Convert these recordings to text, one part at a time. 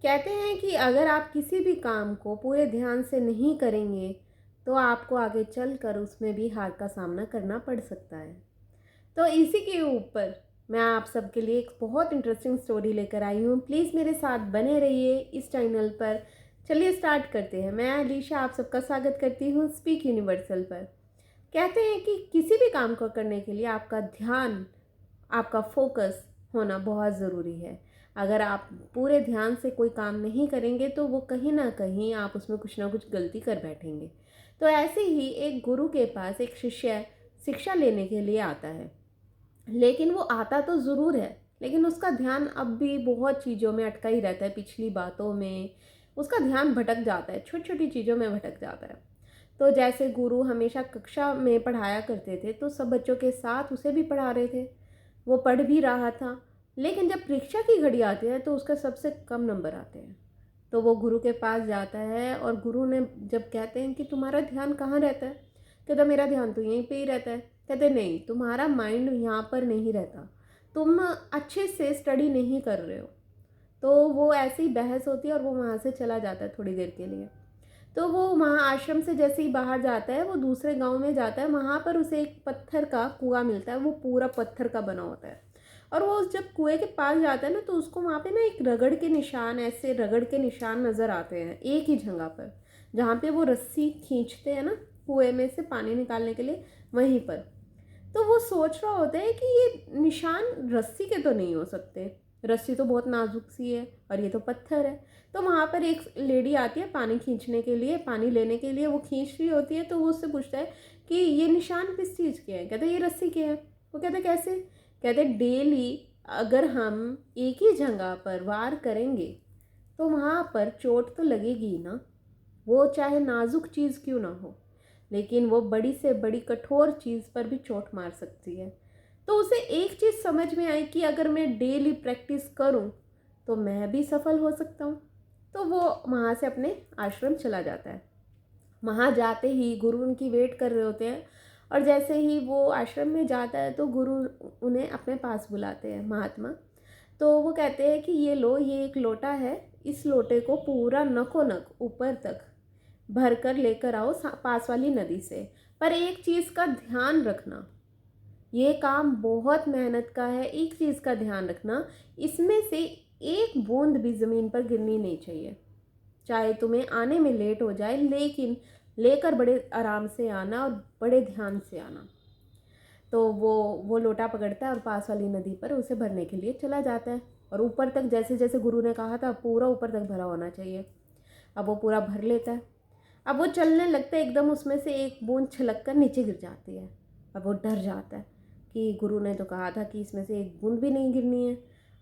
कहते हैं कि अगर आप किसी भी काम को पूरे ध्यान से नहीं करेंगे तो आपको आगे चलकर उसमें भी हार का सामना करना पड़ सकता है। तो इसी के ऊपर मैं आप सबके लिए एक बहुत इंटरेस्टिंग स्टोरी लेकर आई हूँ। प्लीज़ मेरे साथ बने रहिए इस चैनल पर। चलिए स्टार्ट करते हैं। मैं अलीशा आप सबका स्वागत करती हूँ स्पीक यूनिवर्सल पर। कहते हैं कि किसी भी काम को करने के लिए आपका ध्यान, आपका फोकस होना बहुत ज़रूरी है। अगर आप पूरे ध्यान से कोई काम नहीं करेंगे तो वो कहीं ना कहीं आप उसमें कुछ ना कुछ गलती कर बैठेंगे। तो ऐसे ही एक गुरु के पास एक शिष्य शिक्षा लेने के लिए आता है, लेकिन वो आता तो ज़रूर है, लेकिन उसका ध्यान अब भी बहुत चीज़ों में अटका ही रहता है, पिछली बातों में। उसका ध्यान भटक जाता है, छोटी छोटी चीज़ों में भटक जाता है। तो जैसे गुरु हमेशा कक्षा में पढ़ाया करते थे तो सब बच्चों के साथ उसे भी पढ़ा रहे थे, वो पढ़ भी रहा था। लेकिन जब परीक्षा की घड़ी आती है तो उसके सबसे कम नंबर आते हैं। तो वो गुरु के पास जाता है और गुरु ने जब कहते हैं कि तुम्हारा ध्यान कहाँ रहता है, कहता मेरा ध्यान तो यहीं पे ही रहता है। कहते नहीं, तुम्हारा माइंड यहाँ पर नहीं रहता, तुम अच्छे से स्टडी नहीं कर रहे हो। तो वो ऐसी ही बहस होती है और वो वहाँ से चला जाता है थोड़ी देर के लिए। तो वो वहाँ आश्रम से जैसे ही बाहर जाता है वो दूसरे गांव में जाता है। वहाँ पर उसे एक पत्थर का कुआं मिलता है, वो पूरा पत्थर का बना होता है। और वो जब कुएं के पास जाता है ना तो उसको वहाँ पे ना एक रगड़ के निशान, ऐसे रगड़ के निशान नज़र आते हैं एक ही जगह पर, जहाँ पे वो रस्सी खींचते हैं ना कुएं में से पानी निकालने के लिए, वहीं पर। तो वो सोच रहा होता है कि ये निशान रस्सी के तो नहीं हो सकते, रस्सी तो बहुत नाजुक सी है और ये तो पत्थर है। तो वहाँ पर एक लेडी आती है पानी खींचने के लिए, पानी लेने के लिए। वो खींच रही होती है तो वो उससे पूछता है कि ये निशान किस चीज़ के हैं। कहते ये रस्सी के हैं। वो कहते कैसे? कहते डेली अगर हम एक ही जगह पर वार करेंगे तो वहाँ पर चोट तो लगेगी ना, वो चाहे नाजुक चीज़ क्यों ना हो, लेकिन वो बड़ी से बड़ी कठोर चीज़ पर भी चोट मार सकती है। तो उसे एक चीज़ समझ में आई कि अगर मैं डेली प्रैक्टिस करूं तो मैं भी सफल हो सकता हूं। तो वो वहाँ से अपने आश्रम चला जाता है। वहाँ जाते ही गुरु उनकी वेट कर रहे होते हैं और जैसे ही वो आश्रम में जाता है तो गुरु उन्हें अपने पास बुलाते हैं, महात्मा। तो वो कहते हैं कि ये लो, ये एक लोटा है, इस लोटे को पूरा नको नक ऊपर तक भर कर लेकर आओ पास वाली नदी से। पर एक चीज़ का ध्यान रखना, ये काम बहुत मेहनत का है। एक चीज़ का ध्यान रखना, इसमें से एक बूंद भी ज़मीन पर गिरनी नहीं चाहिए। चाहे तुम्हें आने में लेट हो जाए, लेकिन लेकर बड़े आराम से आना और बड़े ध्यान से आना। तो वो लोटा पकड़ता है और पास वाली नदी पर उसे भरने के लिए चला जाता है। और ऊपर तक, जैसे जैसे गुरु ने कहा था, पूरा ऊपर तक भरा होना चाहिए। अब वो पूरा भर लेता है। अब वो चलने लगता है, एकदम उसमें से एक बूंद छलक कर नीचे गिर जाती है। अब वो डर जाता है कि गुरु ने तो कहा था कि इसमें से एक बूंद भी नहीं गिरनी है।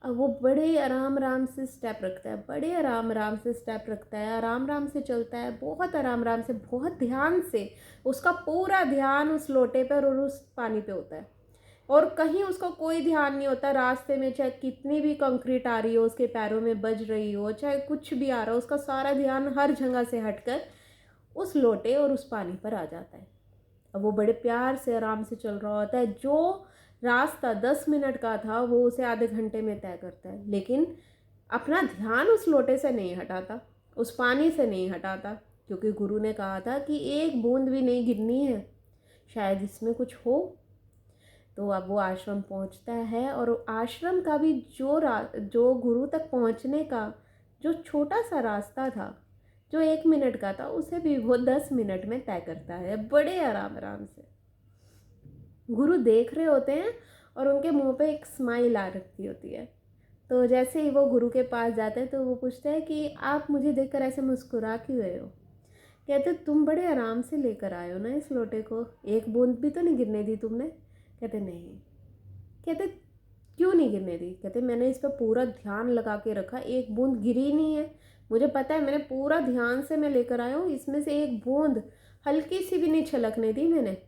अब वो बड़े आराम आराम से स्टेप रखता है, बड़े आराम आराम से स्टेप रखता है, आराम आराम से चलता है, बहुत आराम आराम से, बहुत ध्यान से। उसका पूरा ध्यान उस लोटे पर और उस पानी पे होता है। और कहीं उसका कोई ध्यान नहीं होता रास्ते में, चाहे कितनी भी कंक्रीट आ रही हो, उसके पैरों में बज रही हो, चाहे कुछ भी आ रहा हो, उसका सारा ध्यान हर जगह से हटकर उस लोटे और उस पानी पर आ जाता है। अब वो बड़े प्यार से आराम से चल रहा होता है। जो रास्ता 10 मिनट का था वो उसे आधे घंटे में तय करता है, लेकिन अपना ध्यान उस लोटे से नहीं हटाता, उस पानी से नहीं हटाता, क्योंकि गुरु ने कहा था कि एक बूंद भी नहीं गिरनी है, शायद इसमें कुछ हो। तो अब वो आश्रम पहुंचता है और आश्रम का भी जो गुरु तक पहुंचने का जो छोटा सा रास्ता था, जो 1 मिनट का था, उसे भी वो 10 मिनट में तय करता है, बड़े आराम आराम से। गुरु देख रहे होते हैं और उनके मुंह पे एक स्माइल आ रखी होती है। तो जैसे ही वो गुरु के पास जाते हैं तो वो पूछते हैं कि आप मुझे देखकर ऐसे मुस्कुरा क्यों रहे हो? कहते तुम बड़े आराम से लेकर आए हो ना इस लोटे को, एक बूंद भी तो नहीं गिरने दी तुमने? कहते नहीं। कहते क्यों नहीं गिरने दी? कहते मैंने इस पर पूरा ध्यान लगा के रखा, एक बूंद गिरी नहीं है। मुझे पता है, मैंने पूरा ध्यान से मैं लेकर आया हूँ, इसमें से एक बूंद हल्की सी भी नहीं छलकने दी मैंने।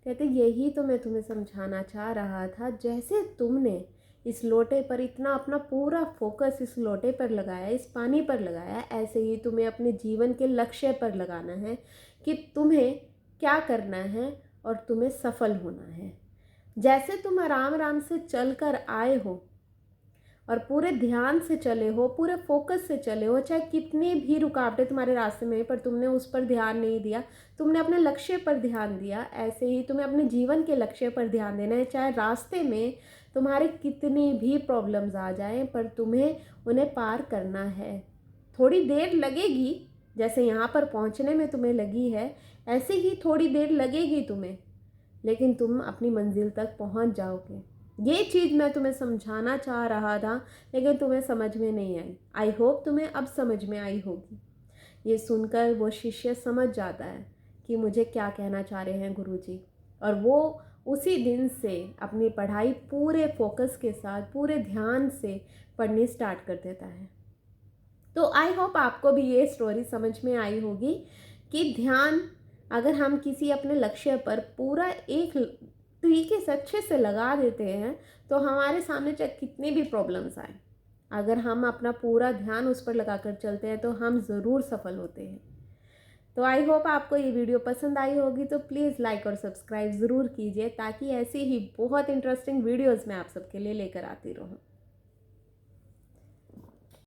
कहते यही तो मैं तुम्हें समझाना चाह रहा था, जैसे तुमने इस लोटे पर इतना अपना पूरा फोकस इस लोटे पर लगाया, इस पानी पर लगाया, ऐसे ही तुम्हें अपने जीवन के लक्ष्य पर लगाना है कि तुम्हें क्या करना है और तुम्हें सफल होना है। जैसे तुम आराम आराम से चल कर आए हो और पूरे ध्यान से चले हो, पूरे फोकस से चले हो, चाहे कितनी भी रुकावटें तुम्हारे रास्ते में पर तुमने उस पर ध्यान नहीं दिया, तुमने अपने लक्ष्य पर ध्यान दिया। ऐसे ही तुम्हें अपने जीवन के लक्ष्य पर ध्यान देना है। चाहे रास्ते में तुम्हारे कितनी भी प्रॉब्लम्स आ जाएं, पर तुम्हें उन्हें पार करना है। थोड़ी देर लगेगी, जैसे यहाँ पर पहुँचने में तुम्हें लगी है, ऐसे ही थोड़ी देर लगेगी तुम्हें, लेकिन तुम अपनी मंजिल तक पहुँच जाओगे। ये चीज़ मैं तुम्हें समझाना चाह रहा था, लेकिन तुम्हें समझ में नहीं आई। आई होप तुम्हें अब समझ में आई होगी। ये सुनकर वो शिष्य समझ जाता है कि मुझे क्या कहना चाह रहे हैं गुरुजी, और वो उसी दिन से अपनी पढ़ाई पूरे फोकस के साथ, पूरे ध्यान से पढ़नी स्टार्ट कर देता है। तो आई होप आपको भी ये स्टोरी समझ में आई होगी कि ध्यान अगर हम किसी अपने लक्ष्य पर पूरा एक तरीके से अच्छे से लगा देते हैं, तो हमारे सामने चाहे कितनी भी प्रॉब्लम्स आए, अगर हम अपना पूरा ध्यान उस पर लगाकर चलते हैं तो हम ज़रूर सफल होते हैं। तो आई होप आपको ये वीडियो पसंद आई होगी। तो प्लीज़ लाइक और सब्सक्राइब ज़रूर कीजिए, ताकि ऐसी ही बहुत इंटरेस्टिंग वीडियोज़ मैं आप सबके लिए लेकर आती रहूँ।